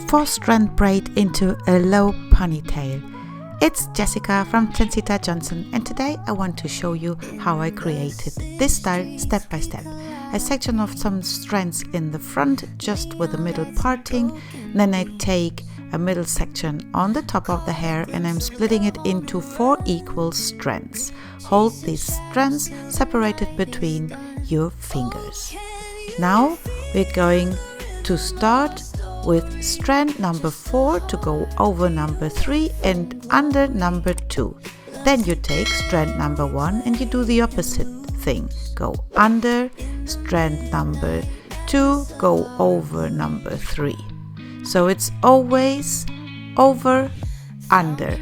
4-strand braid into a low ponytail. It's Jessica from Trencita Johnson, and today I want to show you how I created this style step by step. A section of some strands in the front just with the middle parting, then I take a middle section on the top of the hair and I'm splitting it into 4 equal strands. Hold these strands separated between your fingers. Now we're going to start with strand number 4 to go over number 3 and under number 2. Then you take strand number 1 and you do the opposite thing. Go under strand number 2, go over number 3. So it's always over, under,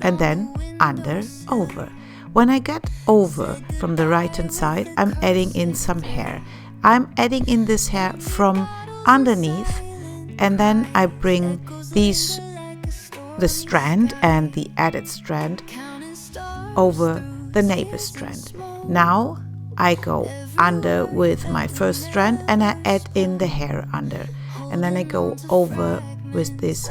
and then under, over. When I get over from the right hand side, I'm adding in some hair. I'm adding in this hair from underneath, and then I bring the strand and the added strand over the neighbor strand. Now I go under with my first strand and I add in the hair under, and then I go over with these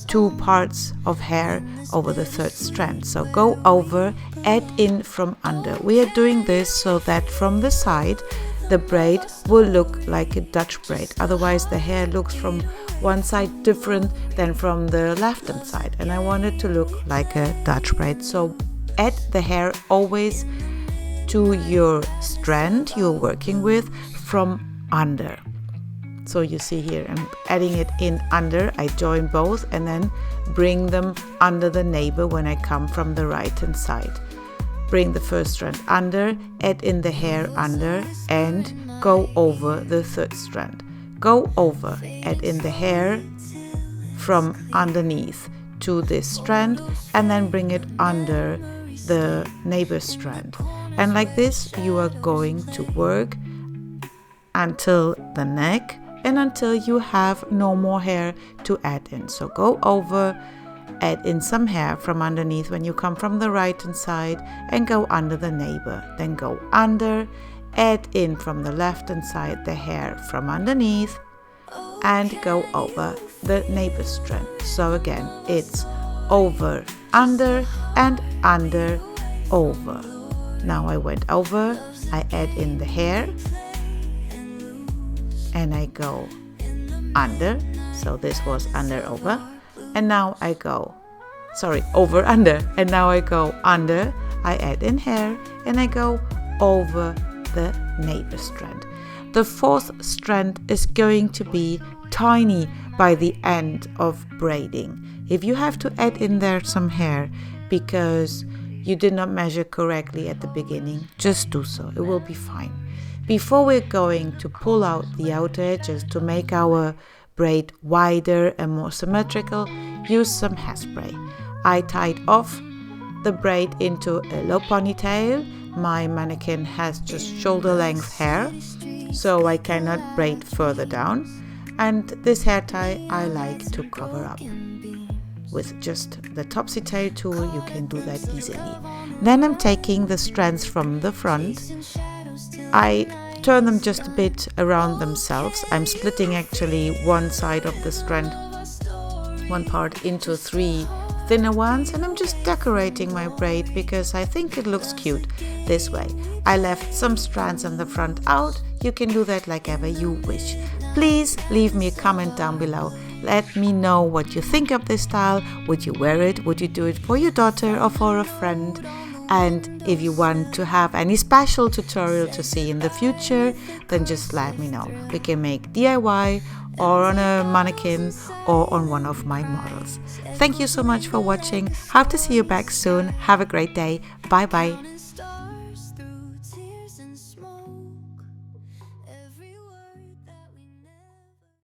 2 parts of hair over the third strand. So go over, add in from under. We are doing this so that from the side the braid will look like a Dutch braid. Otherwise the hair looks from one side different than from the left hand side, and I want it to look like a Dutch braid. So add the hair always to your strand you're working with from under. So you see here I'm adding it in under, I join both and then bring them under the neighbor when I come from the right hand side. Bring the first strand under, add in the hair under and go over the third strand. Go over, add in the hair from underneath to this strand and then bring it under the neighbor strand. And like this you are going to work until the neck and until you have no more hair to add in. So go over, add in some hair from underneath when you come from the right hand side and go under the neighbor. Then go under, add in from the left hand side the hair from underneath and go over the neighbor strand. So again it's over, under and under, over. Now I went over, I add in the hair and I go under. So this was under, over, and now I go over, under, and now I go under, I add in hair and I go over the neighbor strand. The 4th strand is going to be tiny by the end of braiding. If you have to add in there some hair because you did not measure correctly at the beginning, just do so, it will be fine. Before we're going to pull out the outer edges to make our braid wider and more symmetrical, use some hairspray. I tied off the braid into a low ponytail. My mannequin has just shoulder length hair, so I cannot braid further down, and this hair tie I like to cover up. With just the topsy tail tool you can do that easily. Then I'm taking the strands from the front, I turn them just a bit around themselves. I'm splitting actually one side of the strand, one part, into 3 thinner ones, and I'm just decorating my braid because I think it looks cute this way. I left some strands on the front out. You can do that like ever you wish. Please leave me a comment down below. Let me know what you think of this style. Would you wear it? Would you do it for your daughter or for a friend? And if you want to have any special tutorial to see in the future, then just let me know. We can make DIY or on a mannequin or on one of my models. Thank you so much for watching. Hope to see you back soon. Have a great day. Bye bye.